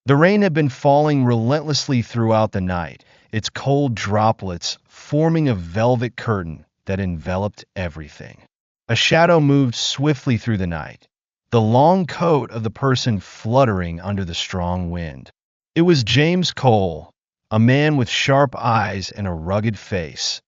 The rain had been falling relentlessly throughout the night, its cold droplets forming a velvet curtain that enveloped everything. A shadow moved swiftly through the night, the long coat of the person fluttering under the strong wind. It was James Cole, a man with sharp eyes and a rugged face,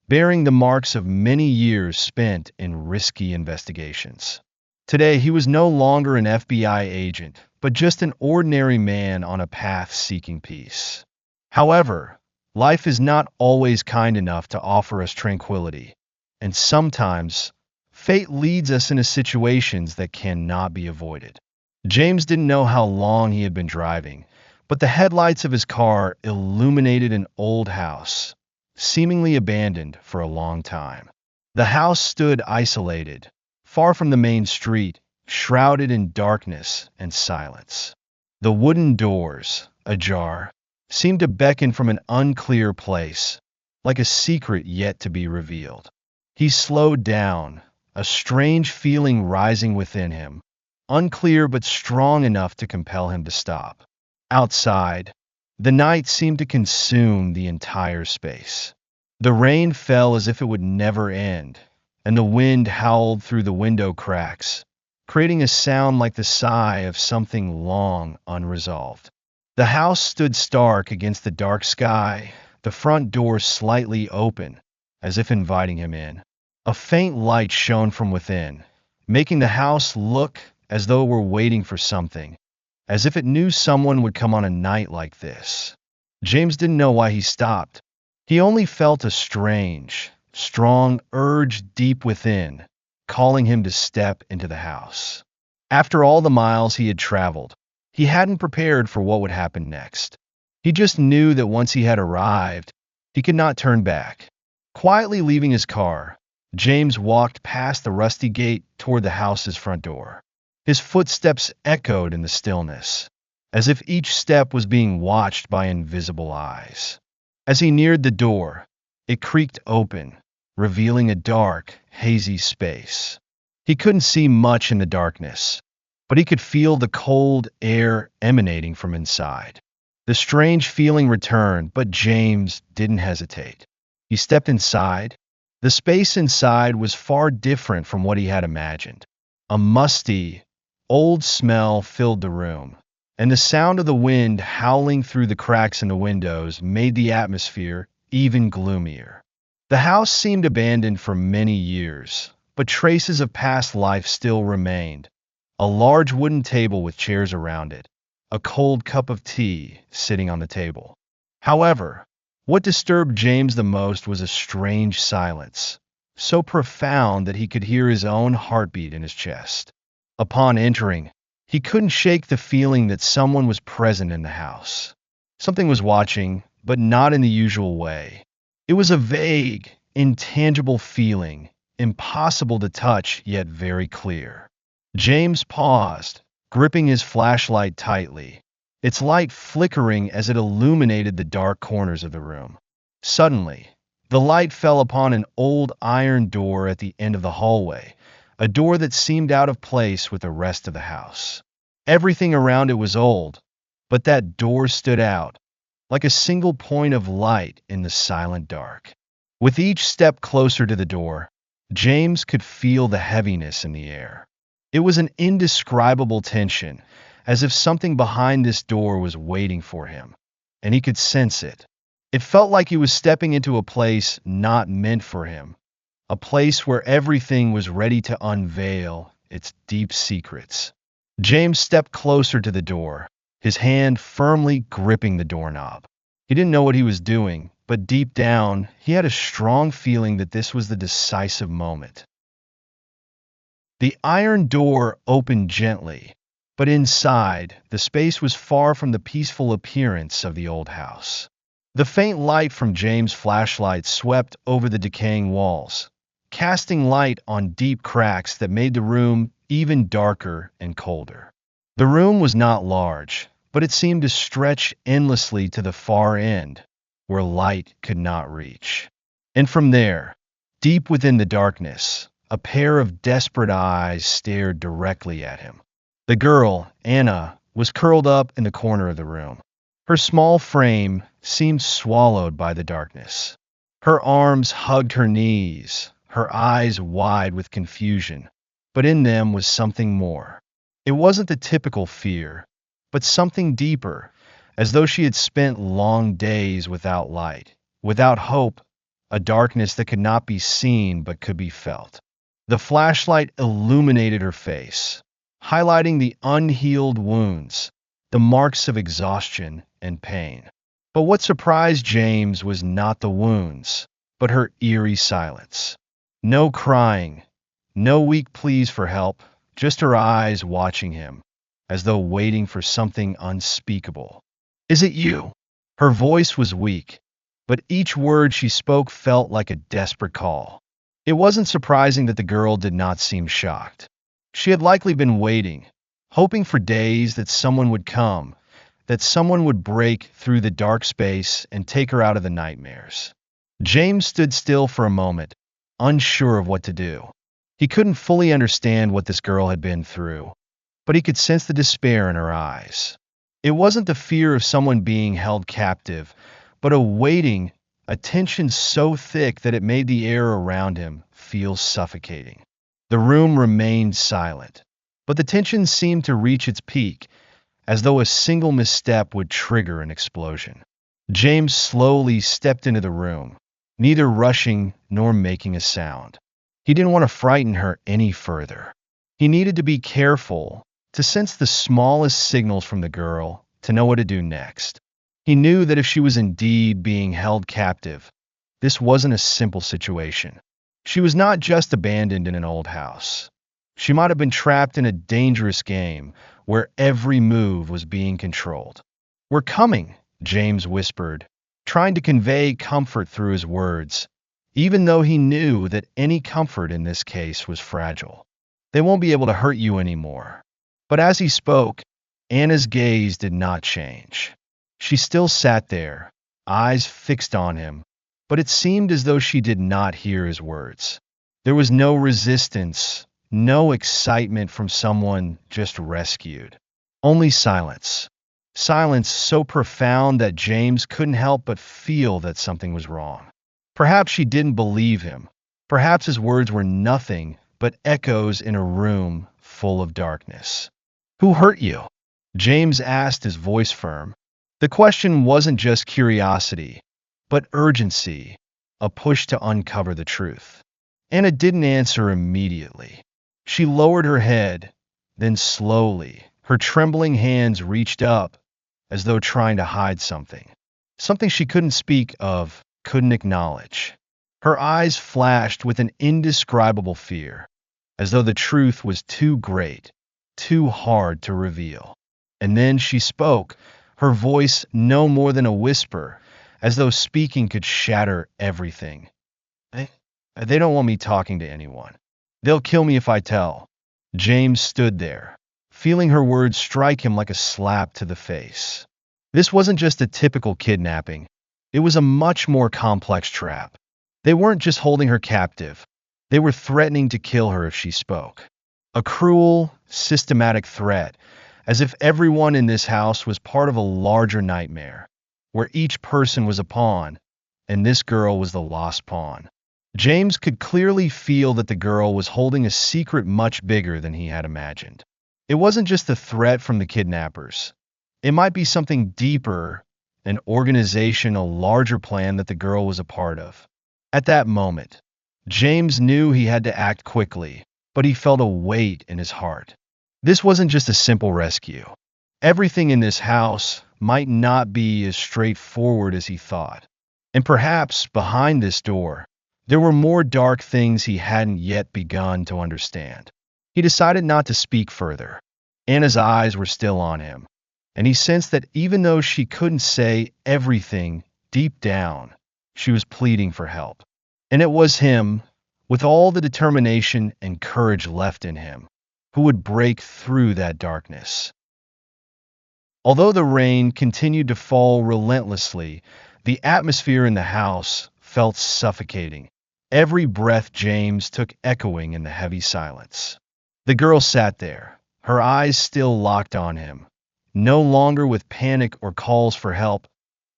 bearing the marks of many years spent in risky investigations. Today, he was no longer an FBI agent, but just an ordinary man on a path seeking peace. However, life is not always kind enough to offer us tranquility, and sometimes fate leads us into situations that cannot be avoided. James didn't know how long he had been driving, but the headlights of his car illuminated an old house, seemingly abandoned for a long time. The house stood isolated, far from the main street, shrouded in darkness and silence. The wooden doors, ajar, seemed to beckon from an unclear place, like a secret yet to be revealed. He slowed down, a strange feeling rising within him, unclear but strong enough to compel him to stop. Outside, the night seemed to consume the entire space. The rain fell as if it would never end, and the wind howled through the window cracks, creating a sound like the sigh of something long unresolved. The house stood stark against the dark sky, the front door slightly open, as if inviting him in. A faint light shone from within, making the house look as though it were waiting for something, as if it knew someone would come on a night like this. James didn't know why he stopped. He only felt a strange, strong urge deep within, calling him to step into the house. After all the miles he had traveled, he hadn't prepared for what would happen next. He just knew that once he had arrived, he could not turn back. Quietly leaving his car, James walked past the rusty gate toward the house's front door. His footsteps echoed in the stillness, as if each step was being watched by invisible eyes. As he neared the door, it creaked open, revealing a dark, hazy space. He couldn't see much in the darkness, but he could feel the cold air emanating from inside. The strange feeling returned, but James didn't hesitate. He stepped inside. The space inside was far different from what he had imagined. A musty, old smell filled the room, and the sound of the wind howling through the cracks in the windows made the atmosphere even gloomier. The house seemed abandoned for many years, but traces of past life still remained. A large wooden table with chairs around it, a cold cup of tea sitting on the table. However, what disturbed James the most was a strange silence, so profound that he could hear his own heartbeat in his chest. Upon entering, he couldn't shake the feeling that someone was present in the house. Something was watching, but not in the usual way. It was a vague, intangible feeling, impossible to touch yet very clear. James paused, gripping his flashlight tightly, its light flickering as it illuminated the dark corners of the room. Suddenly, the light fell upon an old iron door at the end of the hallway, a door that seemed out of place with the rest of the house. Everything around it was old, but that door stood out, like a single point of light in the silent dark. With each step closer to the door, James could feel the heaviness in the air. It was an indescribable tension, as if something behind this door was waiting for him, and he could sense it. It felt like he was stepping into a place not meant for him, a place where everything was ready to unveil its deep secrets. James stepped closer to the door, his hand firmly gripping the doorknob. He didn't know what he was doing, but deep down, he had a strong feeling that this was the decisive moment. The iron door opened gently, but inside, the space was far from the peaceful appearance of the old house. The faint light from James' flashlight swept over the decaying walls, casting light on deep cracks that made the room even darker and colder. The room was not large, but it seemed to stretch endlessly to the far end, where light could not reach. And from there, deep within the darkness, a pair of desperate eyes stared directly at him. The girl, Anna, was curled up in the corner of the room. Her small frame seemed swallowed by the darkness. Her arms hugged her knees, her eyes wide with confusion, but in them was something more. It wasn't the typical fear, but something deeper, as though she had spent long days without light, without hope, a darkness that could not be seen but could be felt. The flashlight illuminated her face, highlighting the unhealed wounds, the marks of exhaustion and pain. But what surprised James was not the wounds, but her eerie silence. No crying, no weak pleas for help, just her eyes watching him, as though waiting for something unspeakable. "Is it you?" Her voice was weak, but each word she spoke felt like a desperate call. It wasn't surprising that the girl did not seem shocked. She had likely been waiting, hoping for days that someone would come, that someone would break through the dark space and take her out of the nightmares. James stood still for a moment, unsure of what to do. He couldn't fully understand what this girl had been through, but he could sense the despair in her eyes. It wasn't the fear of someone being held captive, but a waiting, a tension so thick that it made the air around him feel suffocating. The room remained silent, but the tension seemed to reach its peak, as though a single misstep would trigger an explosion. James slowly stepped into the room, neither rushing nor making a sound. He didn't want to frighten her any further. He needed to be careful, to sense the smallest signals from the girl, to know what to do next. He knew that if she was indeed being held captive, this wasn't a simple situation. She was not just abandoned in an old house. She might have been trapped in a dangerous game where every move was being controlled. "We're coming," James whispered, trying to convey comfort through his words, even though he knew that any comfort in this case was fragile. "They won't be able to hurt you anymore." But as he spoke, Anna's gaze did not change. She still sat there, eyes fixed on him, but it seemed as though she did not hear his words. There was no resistance, no excitement from someone just rescued. Only silence. Silence so profound that James couldn't help but feel that something was wrong. Perhaps she didn't believe him. Perhaps his words were nothing but echoes in a room full of darkness. "Who hurt you?" James asked, his voice firm. The question wasn't just curiosity, but urgency, a push to uncover the truth. Anna didn't answer immediately. She lowered her head, then slowly, her trembling hands reached up, as though trying to hide something. Something she couldn't speak of, couldn't acknowledge. Her eyes flashed with an indescribable fear, as though the truth was too great, too hard to reveal. And then she spoke, her voice no more than a whisper, as though speaking could shatter everything. They don't want me talking to anyone. They'll kill me if I tell." James stood there, feeling her words strike him like a slap to the face. This wasn't just a typical kidnapping. It was a much more complex trap. They weren't just holding her captive. They were threatening to kill her if she spoke. A cruel, systematic threat, as if everyone in this house was part of a larger nightmare, where each person was a pawn, and this girl was the lost pawn. James could clearly feel that the girl was holding a secret much bigger than he had imagined. It wasn't just a threat from the kidnappers. It might be something deeper, an organization, a larger plan that the girl was a part of. At that moment, James knew he had to act quickly, but he felt a weight in his heart. This wasn't just a simple rescue. Everything in this house might not be as straightforward as he thought. And perhaps behind this door, there were more dark things he hadn't yet begun to understand. He decided not to speak further. Anna's eyes were still on him, and he sensed that even though she couldn't say everything, deep down, she was pleading for help. And it was him, with all the determination and courage left in him, who would break through that darkness. Although the rain continued to fall relentlessly, the atmosphere in the house felt suffocating. Every breath James took echoing in the heavy silence. The girl sat there, her eyes still locked on him, no longer with panic or calls for help,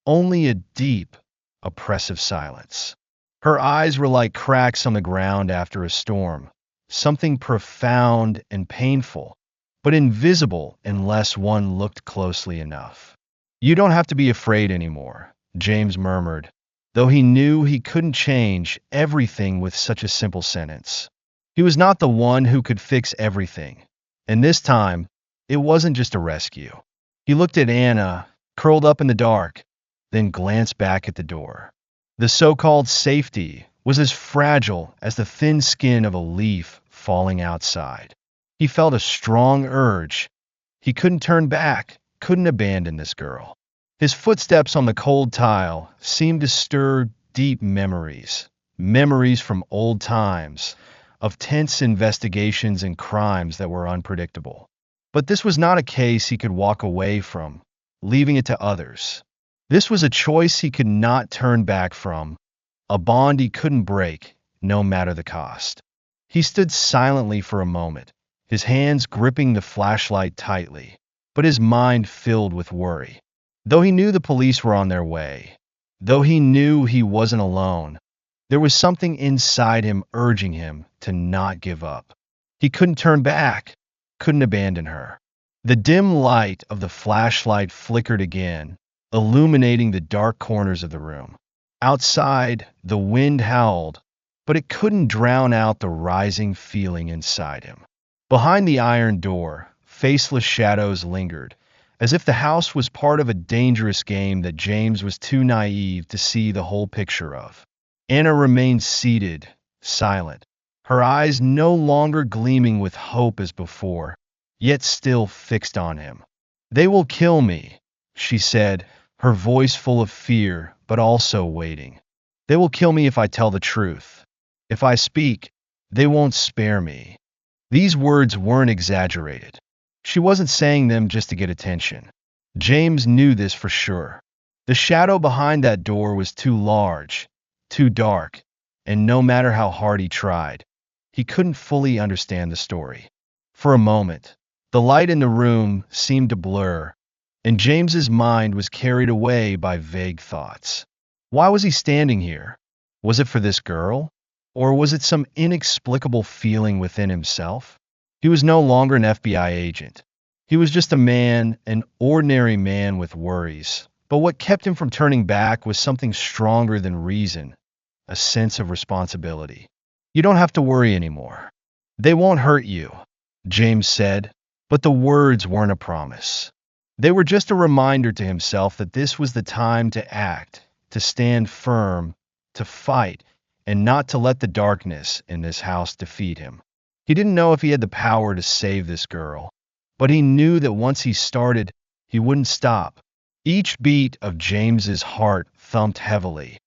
only a deep, oppressive silence. Her eyes were like cracks on the ground after a storm, something profound and painful, but invisible unless one looked closely enough. You don't have to be afraid anymore, James murmured, though he knew he couldn't change everything with such a simple sentence. He was not the one who could fix everything, and this time, it wasn't just a rescue. He looked at Anna, curled up in the dark, then glanced back at the door. The so-called safety was as fragile as the thin skin of a leaf falling outside. He felt a strong urge. He couldn't turn back, couldn't abandon this girl. His footsteps on the cold tile seemed to stir deep memories, memories from old times, of tense investigations and crimes that were unpredictable. But this was not a case he could walk away from, leaving it to others. This was a choice he could not turn back from, a bond he couldn't break, no matter the cost. He stood silently for a moment, his hands gripping the flashlight tightly, but his mind filled with worry. Though he knew the police were on their way, though he knew he wasn't alone, there was something inside him urging him to not give up. He couldn't turn back, couldn't abandon her. The dim light of the flashlight flickered again, illuminating the dark corners of the room. Outside, the wind howled, but it couldn't drown out the rising feeling inside him. Behind the iron door, faceless shadows lingered, as if the house was part of a dangerous game that James was too naive to see the whole picture of. Anna remained seated, silent, her eyes no longer gleaming with hope as before, yet still fixed on him. "They will kill me," she said, her voice full of fear, but also waiting. "They will kill me if I tell the truth. If I speak, they won't spare me." These words weren't exaggerated. She wasn't saying them just to get attention. James knew this for sure. The shadow behind that door was too large, too dark, and no matter how hard he tried, he couldn't fully understand the story. For a moment, the light in the room seemed to blur, and James's mind was carried away by vague thoughts. Why was he standing here? Was it for this girl? Or was it some inexplicable feeling within himself? He was no longer an FBI agent. He was just a man, an ordinary man with worries. But what kept him from turning back was something stronger than reason, a sense of responsibility. "You don't have to worry anymore. They won't hurt you," James said, but the words weren't a promise. They were just a reminder to himself that this was the time to act, to stand firm, to fight, and not to let the darkness in this house defeat him. He didn't know if he had the power to save this girl, but he knew that once he started, he wouldn't stop. Each beat of James's heart thumped heavily,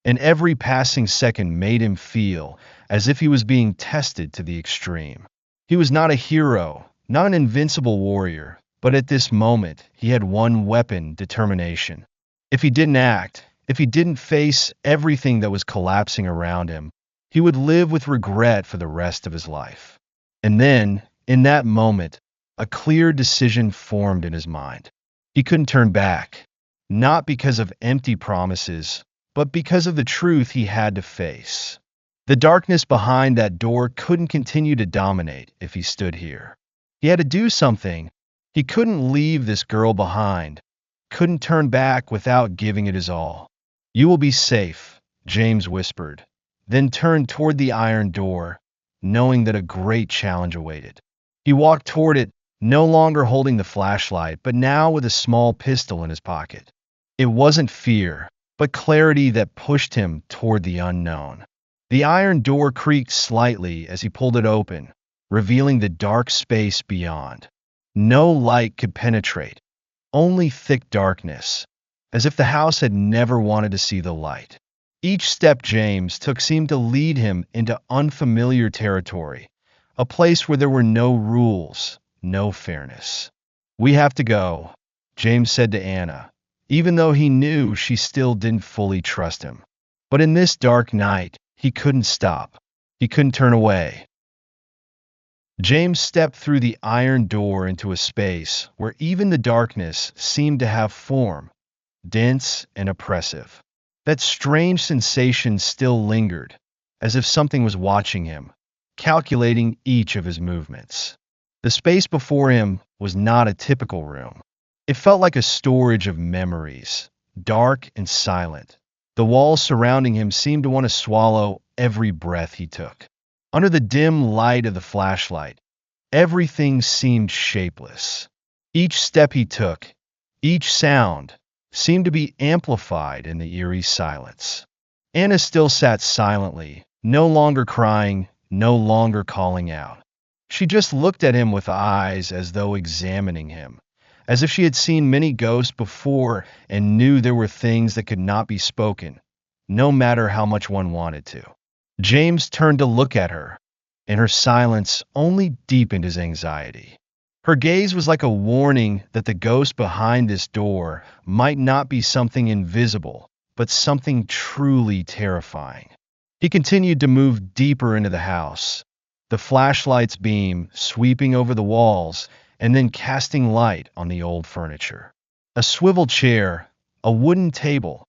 and every passing second made him feel as if he was being tested to the extreme. He was not a hero, not an invincible warrior, but at this moment, he had one weapon: determination. If he didn't act, if he didn't face everything that was collapsing around him, he would live with regret for the rest of his life. And then, in that moment, a clear decision formed in his mind. He couldn't turn back, not because of empty promises, but because of the truth he had to face. The darkness behind that door couldn't continue to dominate if he stood here. He had to do something. He couldn't leave this girl behind, couldn't turn back without giving it his all. "You will be safe," James whispered, then turned toward the iron door, knowing that a great challenge awaited. He walked toward it, no longer holding the flashlight, but now with a small pistol in his pocket. It wasn't fear, but clarity that pushed him toward the unknown. The iron door creaked slightly as he pulled it open, revealing the dark space beyond. No light could penetrate, only thick darkness, as if the house had never wanted to see the light. Each step James took seemed to lead him into unfamiliar territory, a place where there were no rules, no fairness. "We have to go," James said to Anna, even though he knew she still didn't fully trust him. But in this dark night, he couldn't stop. He couldn't turn away. James stepped through the iron door into a space where even the darkness seemed to have form, dense and oppressive. That strange sensation still lingered, as if something was watching him, calculating each of his movements. The space before him was not a typical room. It felt like a storage of memories, dark and silent. The walls surrounding him seemed to want to swallow every breath he took. Under the dim light of the flashlight, everything seemed shapeless. Each step he took, each sound, seemed to be amplified in the eerie silence. Anna still sat silently, no longer crying, no longer calling out. She just looked at him with eyes as though examining him, as if she had seen many ghosts before and knew there were things that could not be spoken, no matter how much one wanted to. James turned to look at her, and her silence only deepened his anxiety. Her gaze was like a warning that the ghost behind this door might not be something invisible, but something truly terrifying. He continued to move deeper into the house, the flashlight's beam sweeping over the walls and then casting light on the old furniture. A swivel chair, a wooden table,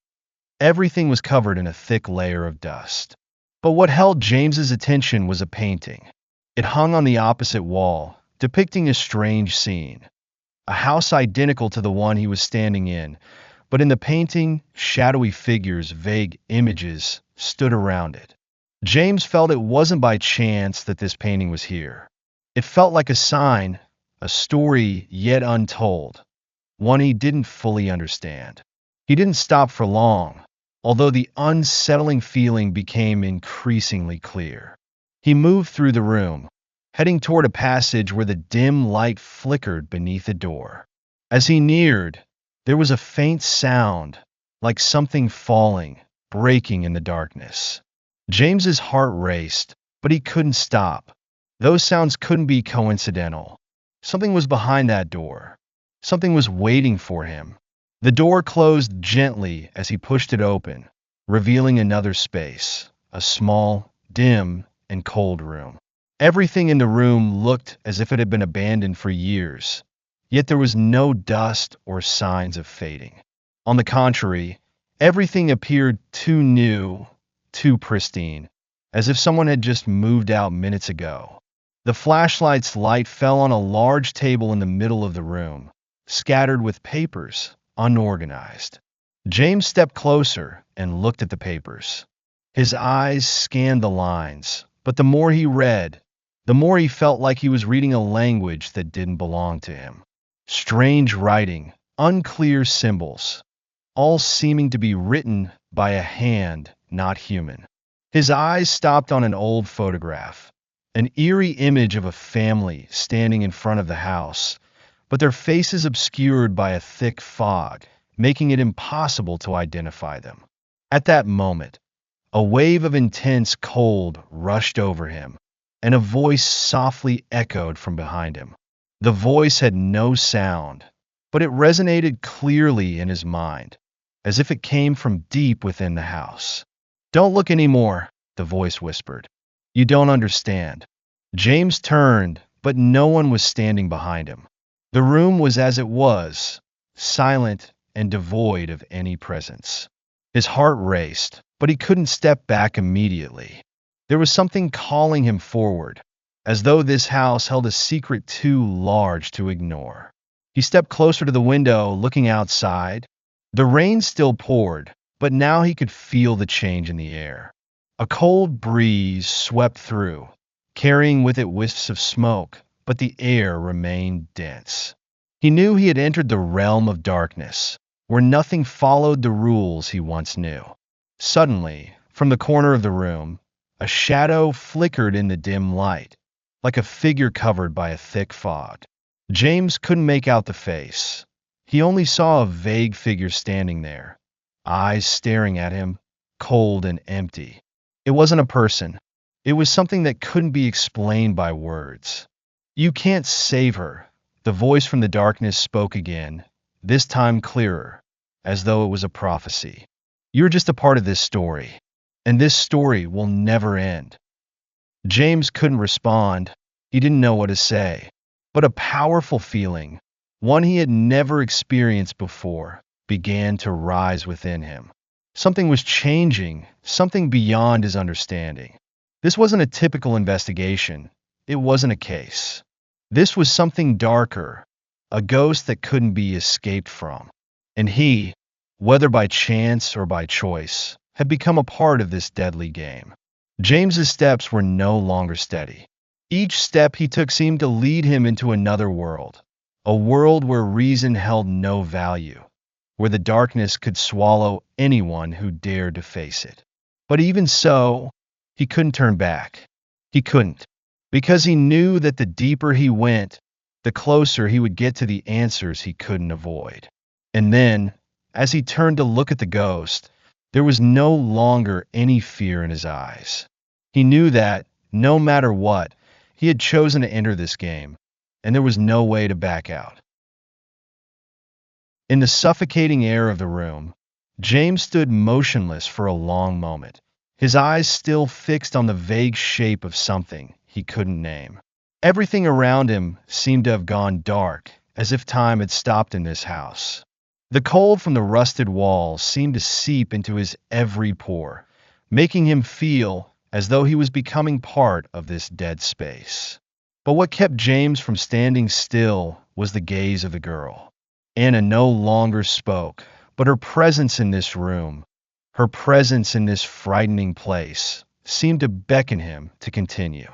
everything was covered in a thick layer of dust. But what held James's attention was a painting. It hung on the opposite wall, depicting a strange scene. A house identical to the one he was standing in, but in the painting, shadowy figures, vague images, stood around it. James felt it wasn't by chance that this painting was here. It felt like a sign, a story yet untold, one he didn't fully understand. He didn't stop for long, although the unsettling feeling became increasingly clear. He moved through the room, heading toward a passage where the dim light flickered beneath a door. As he neared, there was a faint sound, like something falling, breaking in the darkness. James's heart raced, but he couldn't stop. Those sounds couldn't be coincidental. Something was behind that door. Something was waiting for him. The door closed gently as he pushed it open, revealing another space, a small, dim, and cold room. Everything in the room looked as if it had been abandoned for years, yet there was no dust or signs of fading. On the contrary, everything appeared too new, too pristine, as if someone had just moved out minutes ago. The flashlight's light fell on a large table in the middle of the room, scattered with papers, unorganized. James stepped closer and looked at the papers. His eyes scanned the lines, but the more he read, the more he felt like he was reading a language that didn't belong to him. Strange writing, unclear symbols, all seeming to be written by a hand not human. His eyes stopped on an old photograph, an eerie image of a family standing in front of the house, but their faces obscured by a thick fog, making it impossible to identify them. At that moment, a wave of intense cold rushed over him, and a voice softly echoed from behind him. The voice had no sound, but it resonated clearly in his mind, as if it came from deep within the house. "Don't look anymore," the voice whispered. "You don't understand." James turned, but no one was standing behind him. The room was as it was, silent and devoid of any presence. His heart raced, but he couldn't step back immediately. There was something calling him forward, as though this house held a secret too large to ignore. He stepped closer to the window, looking outside. The rain still poured, but now he could feel the change in the air. A cold breeze swept through, carrying with it wisps of smoke, but the air remained dense. He knew he had entered the realm of darkness, where nothing followed the rules he once knew. Suddenly, from the corner of the room, a shadow flickered in the dim light, like a figure covered by a thick fog. James couldn't make out the face. He only saw a vague figure standing there, eyes staring at him, cold and empty. It wasn't a person. It was something that couldn't be explained by words. "You can't save her," the voice from the darkness spoke again, this time clearer, as though it was a prophecy. "You're just a part of this story, and this story will never end." James couldn't respond. He didn't know what to say. But a powerful feeling, one he had never experienced before, began to rise within him. Something was changing, something beyond his understanding. This wasn't a typical investigation. It wasn't a case. This was something darker, a ghost that couldn't be escaped from. And he, whether by chance or by choice, had become a part of this deadly game. James's steps were no longer steady. Each step he took seemed to lead him into another world, a world where reason held no value, where the darkness could swallow anyone who dared to face it. But even so, he couldn't turn back. He couldn't, because he knew that the deeper he went, the closer he would get to the answers he couldn't avoid. And then, as he turned to look at the ghost, there was no longer any fear in his eyes. He knew that, no matter what, he had chosen to enter this game, and there was no way to back out. In the suffocating air of the room, James stood motionless for a long moment, his eyes still fixed on the vague shape of something he couldn't name. Everything around him seemed to have gone dark, as if time had stopped in this house. The cold from the rusted walls seemed to seep into his every pore, making him feel as though he was becoming part of this dead space. But what kept James from standing still was the gaze of the girl. Anna no longer spoke, but her presence in this room, her presence in this frightening place, seemed to beckon him to continue.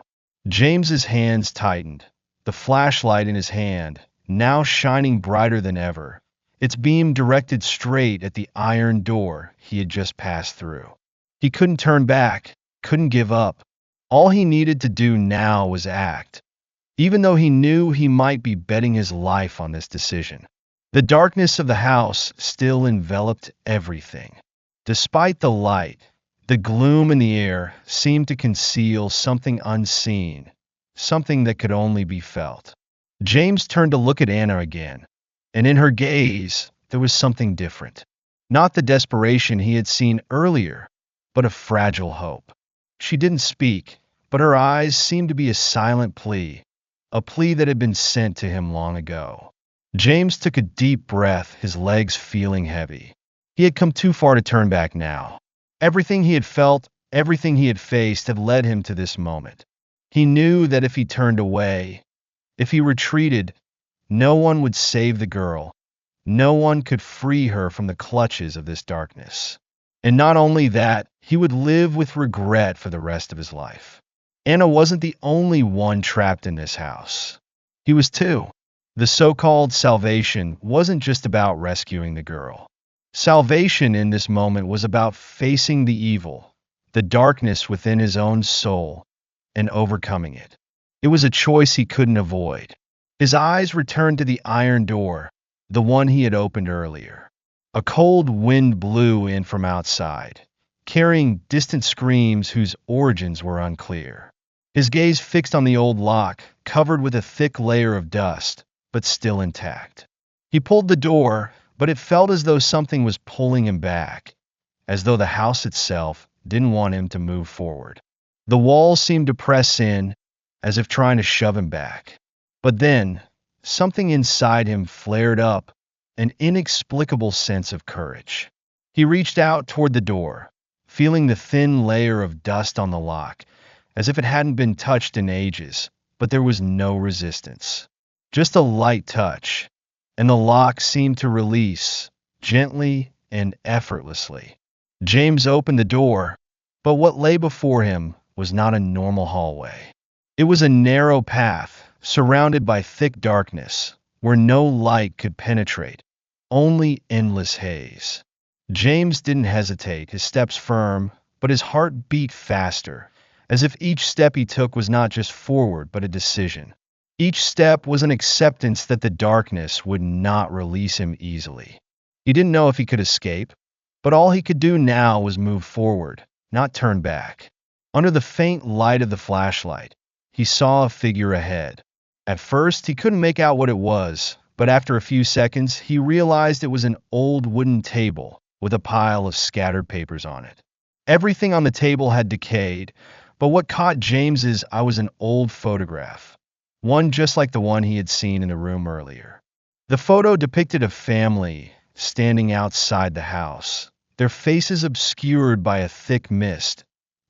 James's hands tightened, the flashlight in his hand, now shining brighter than ever, its beam directed straight at the iron door he had just passed through. He couldn't turn back, couldn't give up. All he needed to do now was act, even though he knew he might be betting his life on this decision. The darkness of the house still enveloped everything. Despite the light, the gloom in the air seemed to conceal something unseen, something that could only be felt. James turned to look at Anna again, and in her gaze there was something different. Not the desperation he had seen earlier, but a fragile hope. She didn't speak, but her eyes seemed to be a silent plea, a plea that had been sent to him long ago. James took a deep breath, his legs feeling heavy. He had come too far to turn back now. Everything he had felt, everything he had faced had led him to this moment. He knew that if he turned away, if he retreated, no one would save the girl. No one could free her from the clutches of this darkness. And not only that, he would live with regret for the rest of his life. Anna wasn't the only one trapped in this house. He was too. The so-called salvation wasn't just about rescuing the girl. Salvation in this moment was about facing the evil, the darkness within his own soul, and overcoming it. It was a choice he couldn't avoid. His eyes returned to the iron door, the one he had opened earlier. A cold wind blew in from outside, carrying distant screams whose origins were unclear. His gaze fixed on the old lock, covered with a thick layer of dust, but still intact. He pulled the door, but it felt as though something was pulling him back, as though the house itself didn't want him to move forward. The walls seemed to press in, as if trying to shove him back. But then, something inside him flared up, an inexplicable sense of courage. He reached out toward the door, feeling the thin layer of dust on the lock, as if it hadn't been touched in ages, but there was no resistance. Just a light touch, and the lock seemed to release, gently and effortlessly. James opened the door, but what lay before him was not a normal hallway. It was a narrow path, surrounded by thick darkness, where no light could penetrate, only endless haze. James didn't hesitate, his steps firm, but his heart beat faster, as if each step he took was not just forward, but a decision. Each step was an acceptance that the darkness would not release him easily. He didn't know if he could escape, but all he could do now was move forward, not turn back. Under the faint light of the flashlight, he saw a figure ahead. At first, he couldn't make out what it was, but after a few seconds, he realized it was an old wooden table with a pile of scattered papers on it. Everything on the table had decayed, but what caught James's eye was an old photograph, one just like the one he had seen in the room earlier. The photo depicted a family standing outside the house, their faces obscured by a thick mist,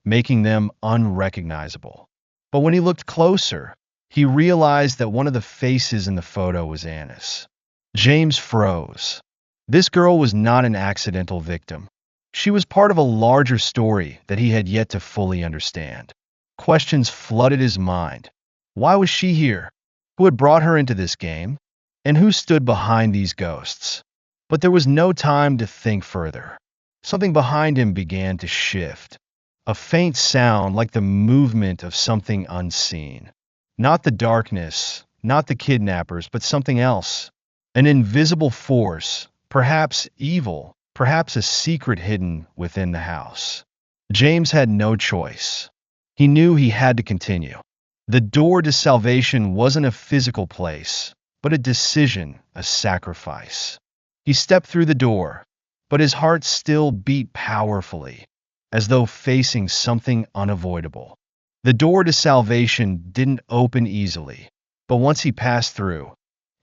making them unrecognizable. But when he looked closer, he realized that one of the faces in the photo was Anna's. James froze. This girl was not an accidental victim. She was part of a larger story that he had yet to fully understand. Questions flooded his mind. Why was she here? Who had brought her into this game? And who stood behind these ghosts? But there was no time to think further. Something behind him began to shift. A faint sound like the movement of something unseen. Not the darkness, not the kidnappers, but something else. An invisible force, perhaps evil, perhaps a secret hidden within the house. James had no choice. He knew he had to continue. The door to salvation wasn't a physical place, but a decision, a sacrifice. He stepped through the door, but his heart still beat powerfully, as though facing something unavoidable. The door to salvation didn't open easily, but once he passed through,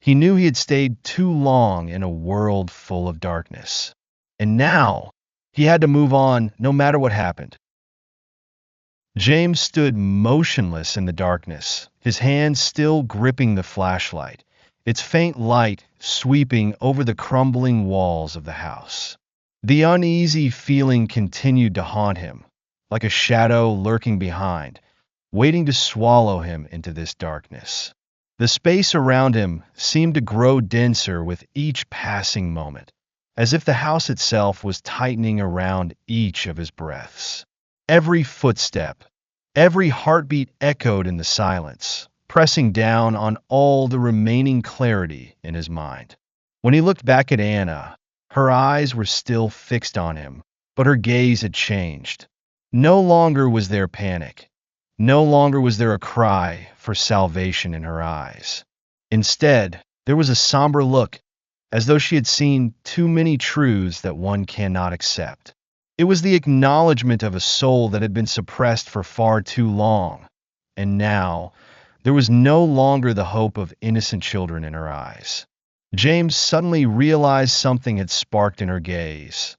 he knew he had stayed too long in a world full of darkness. And now, he had to move on no matter what happened. James stood motionless in the darkness, his hand still gripping the flashlight, its faint light sweeping over the crumbling walls of the house. The uneasy feeling continued to haunt him, like a shadow lurking behind, waiting to swallow him into this darkness. The space around him seemed to grow denser with each passing moment, as if the house itself was tightening around each of his breaths. Every footstep, every heartbeat echoed in the silence, pressing down on all the remaining clarity in his mind. When he looked back at Anna, her eyes were still fixed on him, but her gaze had changed. No longer was there panic. No longer was there a cry for salvation in her eyes. Instead, there was a somber look, as though she had seen too many truths that one cannot accept. It was the acknowledgement of a soul that had been suppressed for far too long, and now there was no longer the hope of innocent children in her eyes. James suddenly realized something had sparked in her gaze,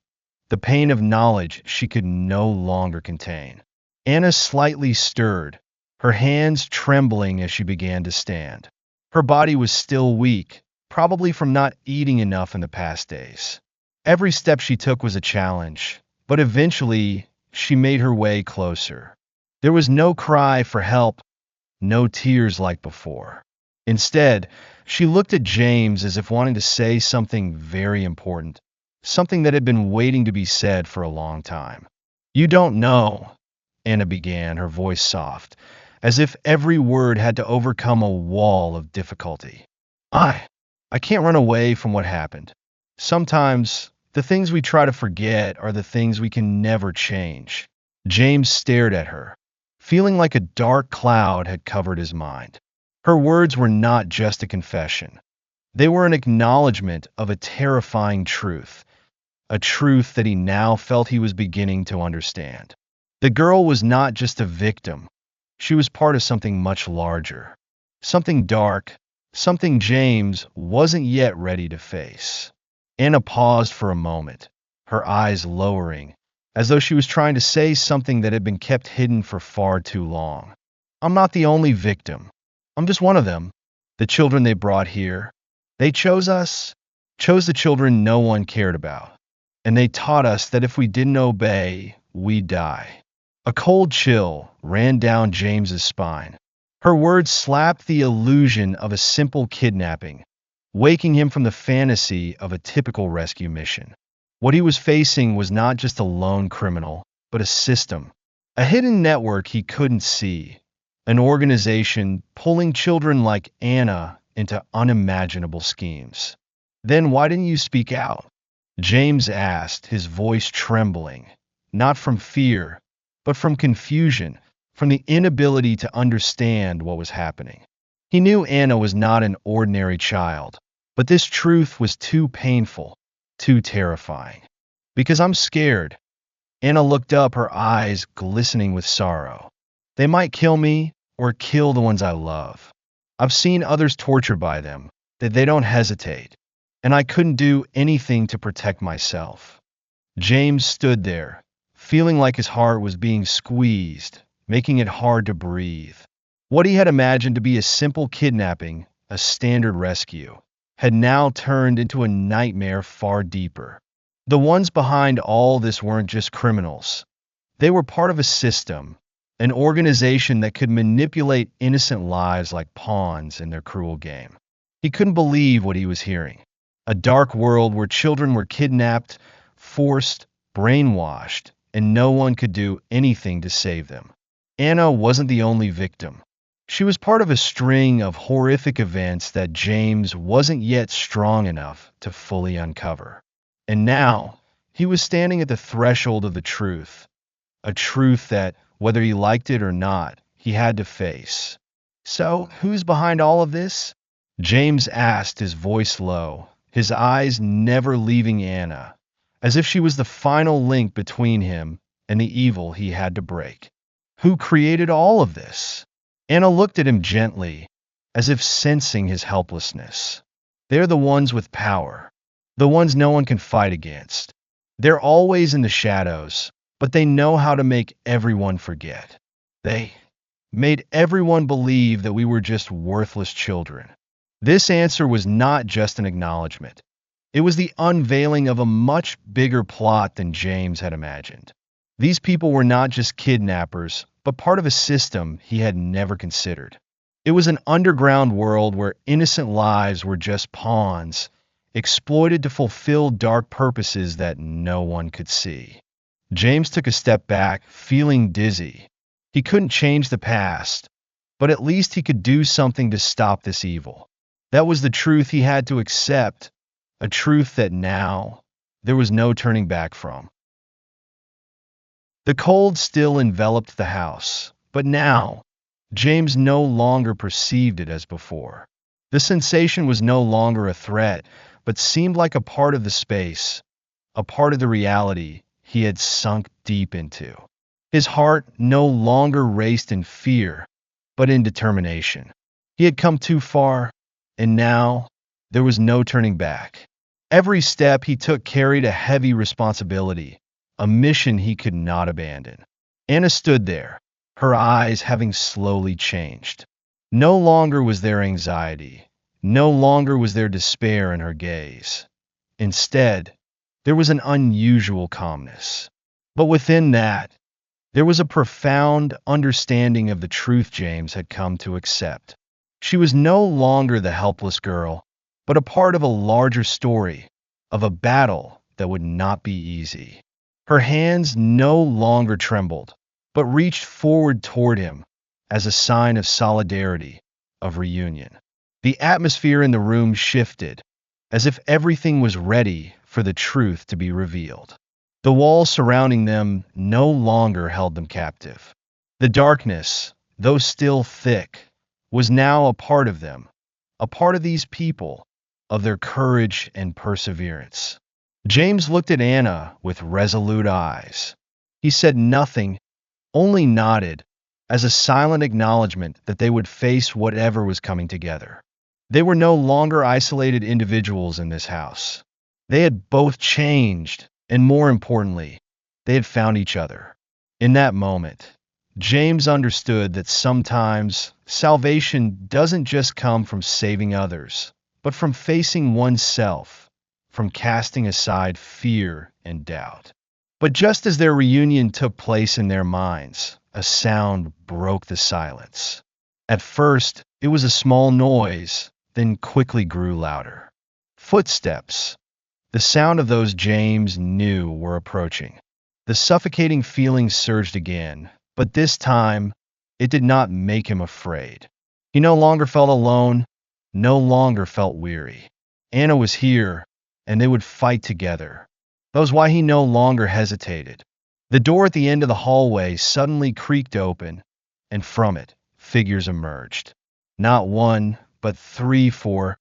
the pain of knowledge she could no longer contain. Anna slightly stirred, her hands trembling as she began to stand. Her body was still weak, probably from not eating enough in the past days. Every step she took was a challenge, but eventually she made her way closer. There was no cry for help, no tears like before. Instead, she looked at James as if wanting to say something very important, something that had been waiting to be said for a long time. "You don't know," Anna began, her voice soft, as if every word had to overcome a wall of difficulty. I can't run away from what happened. Sometimes, the things we try to forget are the things we can never change." James stared at her, feeling like a dark cloud had covered his mind. Her words were not just a confession. They were an acknowledgement of a terrifying truth, a truth that he now felt he was beginning to understand. The girl was not just a victim. She was part of something much larger, something dark, something James wasn't yet ready to face. Anna paused for a moment, her eyes lowering, as though she was trying to say something that had been kept hidden for far too long. "I'm not the only victim. I'm just one of them. The children they brought here. They chose us, chose the children no one cared about. And they taught us that if we didn't obey, we'd die." A cold chill ran down James's spine. Her words slapped the illusion of a simple kidnapping, waking him from the fantasy of a typical rescue mission. What he was facing was not just a lone criminal, but a system, a hidden network he couldn't see, an organization pulling children like Anna into unimaginable schemes. "Then why didn't you speak out?" James asked, his voice trembling, not from fear, but from confusion, from the inability to understand what was happening. He knew Anna was not an ordinary child, but this truth was too painful, too terrifying. "Because I'm scared." Anna looked up, her eyes glistening with sorrow. "They might kill me or kill the ones I love." I've seen others tortured by them, that they don't hesitate, and I couldn't do anything to protect myself. James stood there, feeling like his heart was being squeezed, making it hard to breathe. What he had imagined to be a simple kidnapping, a standard rescue, had now turned into a nightmare far deeper. The ones behind all this weren't just criminals. They were part of a system, an organization that could manipulate innocent lives like pawns in their cruel game. He couldn't believe what he was hearing. A dark world where children were kidnapped, forced, brainwashed, and no one could do anything to save them. Anna wasn't the only victim. She was part of a string of horrific events that James wasn't yet strong enough to fully uncover. And now, he was standing at the threshold of the truth, a truth that, whether he liked it or not, he had to face. So, who's behind all of this? James asked, his voice low, his eyes never leaving Anna, as if she was the final link between him and the evil he had to break. Who created all of this? Anna looked at him gently, as if sensing his helplessness. They're the ones with power, the ones no one can fight against. They're always in the shadows, but they know how to make everyone forget. They made everyone believe that we were just worthless children. This answer was not just an acknowledgement. It was the unveiling of a much bigger plot than James had imagined. These people were not just kidnappers, but part of a system he had never considered. It was an underground world where innocent lives were just pawns, exploited to fulfill dark purposes that no one could see. James took a step back, feeling dizzy. He couldn't change the past, but at least he could do something to stop this evil. That was the truth he had to accept, a truth that now there was no turning back from. The cold still enveloped the house, but now James no longer perceived it as before. The sensation was no longer a threat, but seemed like a part of the space, a part of the reality he had sunk deep into. His heart no longer raced in fear, but in determination. He had come too far, and now there was no turning back. Every step he took carried a heavy responsibility, a mission he could not abandon. Anna stood there, her eyes having slowly changed. No longer was there anxiety. No longer was there despair in her gaze. Instead, there was an unusual calmness. But within that, there was a profound understanding of the truth James had come to accept. She was no longer the helpless girl, but a part of a larger story, of a battle that would not be easy. Her hands no longer trembled, but reached forward toward him as a sign of solidarity, of reunion. The atmosphere in the room shifted, as if everything was ready for the truth to be revealed. The walls surrounding them no longer held them captive. The darkness, though still thick, was now a part of them, a part of these people, of their courage and perseverance. James looked at Anna with resolute eyes. He said nothing, only nodded, as a silent acknowledgement that they would face whatever was coming together. They were no longer isolated individuals in this house. They had both changed, and more importantly, they had found each other. In that moment, James understood that sometimes salvation doesn't just come from saving others, but from facing oneself, from casting aside fear and doubt. But just as their reunion took place in their minds, a sound broke the silence. At first, it was a small noise, then quickly grew louder. Footsteps. The sound of those James knew were approaching. The suffocating feeling surged again, but this time, it did not make him afraid. He no longer felt alone, no longer felt weary. Anna was here, and they would fight together. That was why he no longer hesitated. The door at the end of the hallway suddenly creaked open, and from it, figures emerged. Not one, but 3, 4,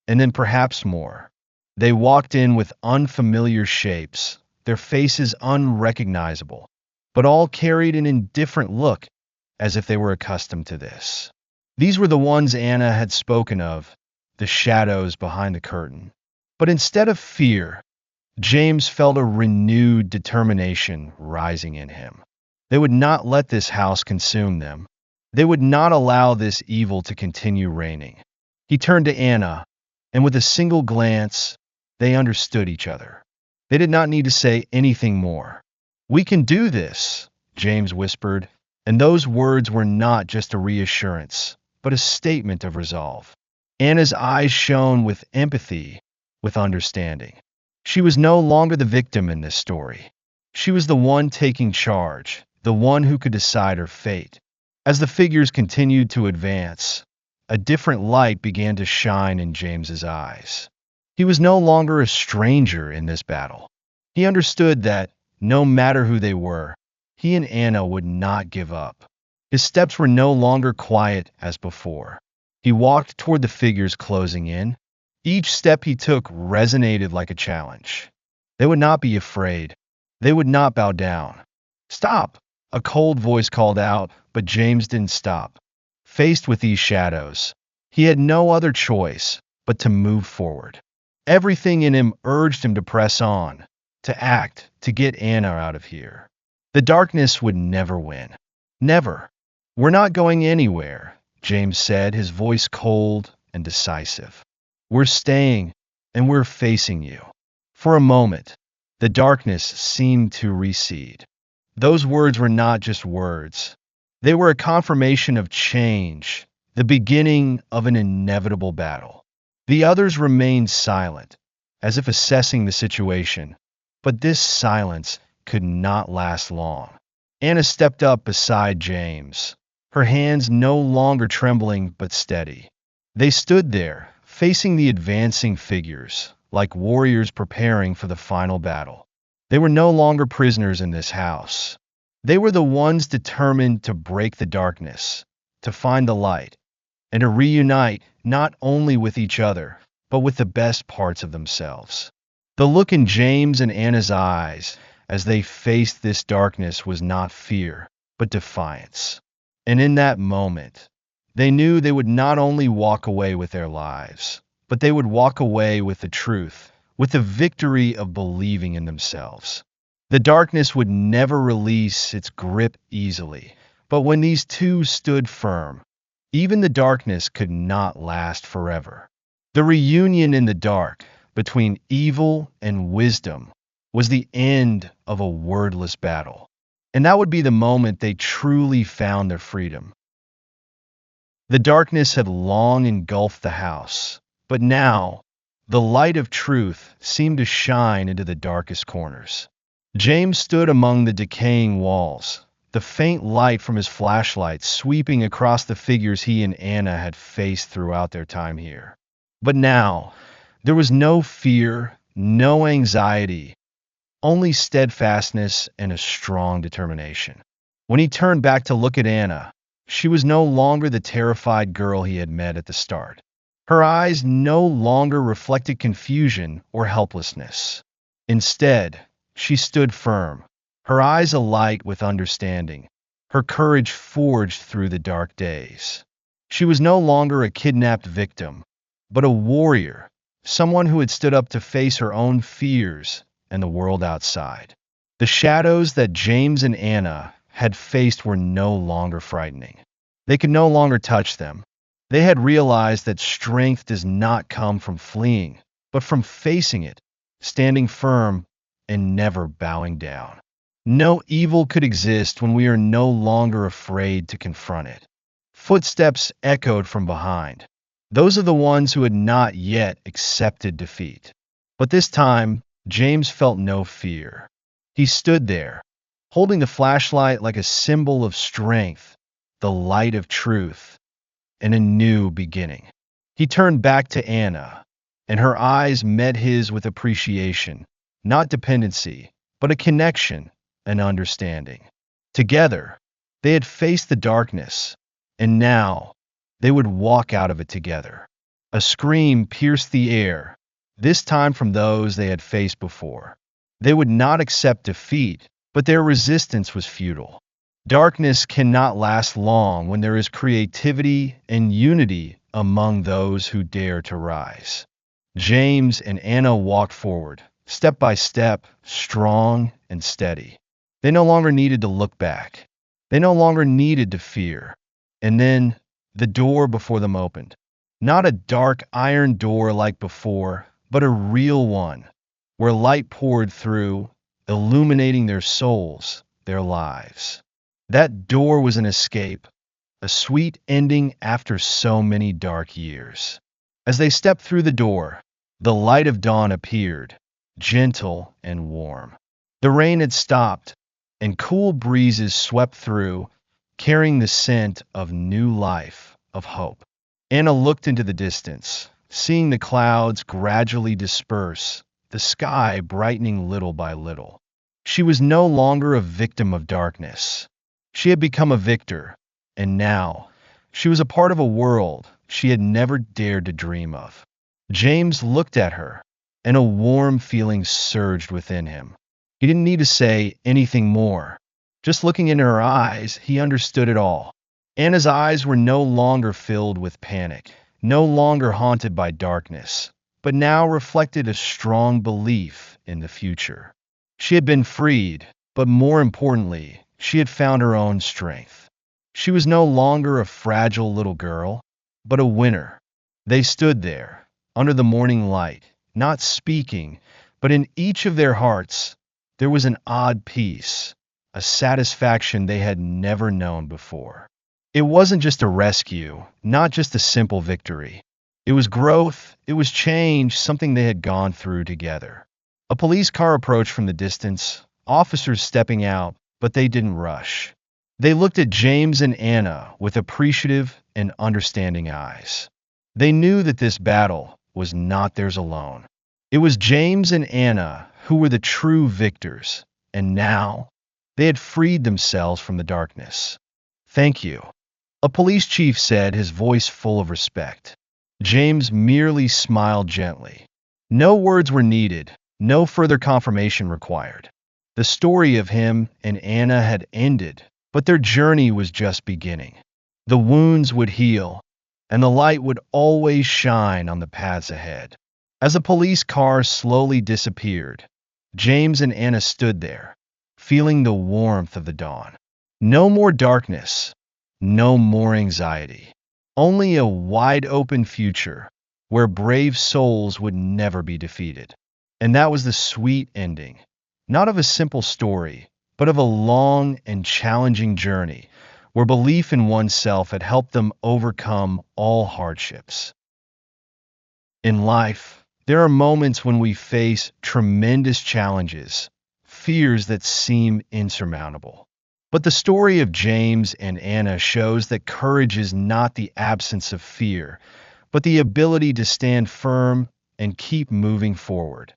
and then perhaps more. They walked in with unfamiliar shapes, their faces unrecognizable, but all carried an indifferent look, as if they were accustomed to this. These were the ones Anna had spoken of, the shadows behind the curtain. But instead of fear, James felt a renewed determination rising in him. They would not let this house consume them. They would not allow this evil to continue reigning. He turned to Anna, and with a single glance, they understood each other. They did not need to say anything more. "We can do this," James whispered, and those words were not just a reassurance, but a statement of resolve. Anna's eyes shone with empathy, with understanding. She was no longer the victim in this story. She was the one taking charge, the one who could decide her fate. As the figures continued to advance, a different light began to shine in James's eyes. He was no longer a stranger in this battle. He understood that, no matter who they were, he and Anna would not give up. His steps were no longer quiet as before. He walked toward the figures closing in. Each step he took resonated like a challenge. They would not be afraid. They would not bow down. "Stop!" A cold voice called out, but James didn't stop. Faced with these shadows, he had no other choice but to move forward. Everything in him urged him to press on, to act, to get Anna out of here. The darkness would never win. Never. "We're not going anywhere," James said, his voice cold and decisive. "We're staying, and we're facing you." For a moment, the darkness seemed to recede. Those words were not just words. They were a confirmation of change, the beginning of an inevitable battle. The others remained silent, as if assessing the situation, but this silence could not last long. Anna stepped up beside James, her hands no longer trembling but steady. They stood there, facing the advancing figures, like warriors preparing for the final battle. They were no longer prisoners in this house. They were the ones determined to break the darkness, to find the light, and to reunite not only with each other, but with the best parts of themselves. The look in James and Anna's eyes as they faced this darkness was not fear, but defiance. And in that moment, they knew they would not only walk away with their lives, but they would walk away with the truth, with the victory of believing in themselves. The darkness would never release its grip easily, but when these two stood firm, even the darkness could not last forever. The reunion in the dark between evil and wisdom was the end of a wordless battle, and that would be the moment they truly found their freedom. The darkness had long engulfed the house, but now the light of truth seemed to shine into the darkest corners. James stood among the decaying walls, the faint light from his flashlight sweeping across the figures he and Anna had faced throughout their time here. But now, there was no fear, no anxiety, only steadfastness and a strong determination. When he turned back to look at Anna, she was no longer the terrified girl he had met at the start. Her eyes no longer reflected confusion or helplessness. Instead, she stood firm, her eyes alight with understanding, her courage forged through the dark days. She was no longer a kidnapped victim, but a warrior, someone who had stood up to face her own fears and the world outside. The shadows that James and Anna had faced were no longer frightening. They could no longer touch them. They had realized that strength does not come from fleeing, but from facing it, standing firm, and never bowing down. No evil could exist when we are no longer afraid to confront it. Footsteps echoed from behind. Those are the ones who had not yet accepted defeat. But this time, James felt no fear. He stood there, holding the flashlight like a symbol of strength, the light of truth, and a new beginning. He turned back to Anna, and her eyes met his with appreciation, not dependency, but a connection, an understanding. Together, they had faced the darkness, and now they would walk out of it together. A scream pierced the air, this time from those they had faced before. They would not accept defeat, but their resistance was futile. Darkness cannot last long when there is creativity and unity among those who dare to rise. James and Anna walked forward, step by step, strong and steady. They no longer needed to look back. They no longer needed to fear. And then the door before them opened. Not a dark iron door like before, but a real one, where light poured through, illuminating their souls, their lives. That door was an escape, a sweet ending after so many dark years. As they stepped through the door, the light of dawn appeared, gentle and warm. The rain had stopped, and cool breezes swept through, carrying the scent of new life, of hope. Anna looked into the distance, seeing the clouds gradually disperse, the sky brightening little by little. She was no longer a victim of darkness. She had become a victor, and now she was a part of a world she had never dared to dream of. James looked at her, and a warm feeling surged within him. He didn't need to say anything more. Just looking into her eyes, he understood it all. Anna's eyes were no longer filled with panic, no longer haunted by darkness, but now reflected a strong belief in the future. She had been freed, but more importantly, she had found her own strength. She was no longer a fragile little girl, but a winner. They stood there, under the morning light, not speaking, but in each of their hearts, there was an odd peace, a satisfaction they had never known before. It wasn't just a rescue, not just a simple victory. It was growth, it was change, something they had gone through together. A police car approached from the distance, officers stepping out, but they didn't rush. They looked at James and Anna with appreciative and understanding eyes. They knew that this battle was not theirs alone. It was James and Anna who were the true victors, and now they had freed themselves from the darkness. "Thank you," a police chief said, his voice full of respect. James merely smiled gently. No words were needed, no further confirmation required. The story of him and Anna had ended, but their journey was just beginning. The wounds would heal, and the light would always shine on the paths ahead. As the police car slowly disappeared, James and Anna stood there, feeling the warmth of the dawn. No more darkness, no more anxiety. Only a wide-open future where brave souls would never be defeated. And that was the sweet ending, not of a simple story, but of a long and challenging journey where belief in oneself had helped them overcome all hardships. In life, there are moments when we face tremendous challenges, fears that seem insurmountable. But the story of James and Anna shows that courage is not the absence of fear, but the ability to stand firm and keep moving forward,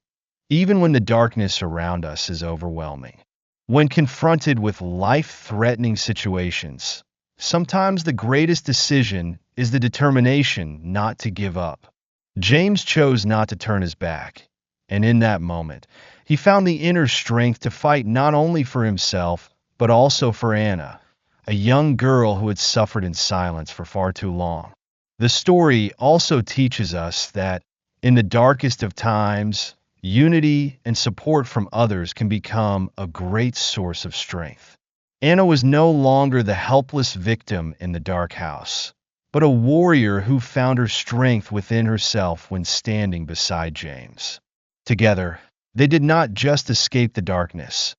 even when the darkness around us is overwhelming. When confronted with life-threatening situations, sometimes the greatest decision is the determination not to give up. James chose not to turn his back, and in that moment, he found the inner strength to fight not only for himself, but also for Anna, a young girl who had suffered in silence for far too long. The story also teaches us that, in the darkest of times, unity and support from others can become a great source of strength. Anna was no longer the helpless victim in the dark house, but a warrior who found her strength within herself when standing beside James. Together, they did not just escape the darkness,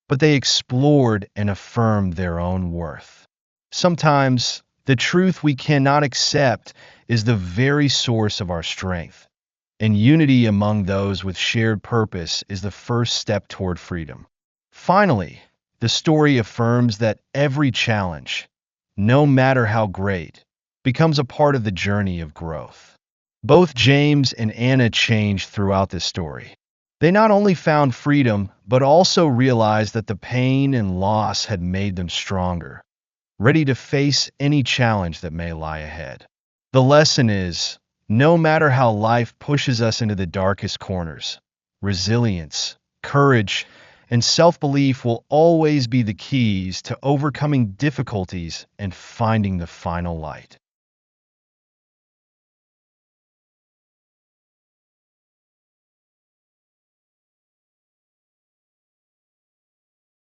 but they explored and affirmed their own worth. Sometimes, the truth we cannot accept is the very source of our strength, and unity among those with shared purpose is the first step toward freedom. Finally, the story affirms that every challenge, no matter how great, becomes a part of the journey of growth. Both James and Anna changed throughout this story. They not only found freedom, but also realized that the pain and loss had made them stronger, ready to face any challenge that may lie ahead. The lesson is, no matter how life pushes us into the darkest corners, resilience, courage, and self-belief will always be the keys to overcoming difficulties and finding the final light.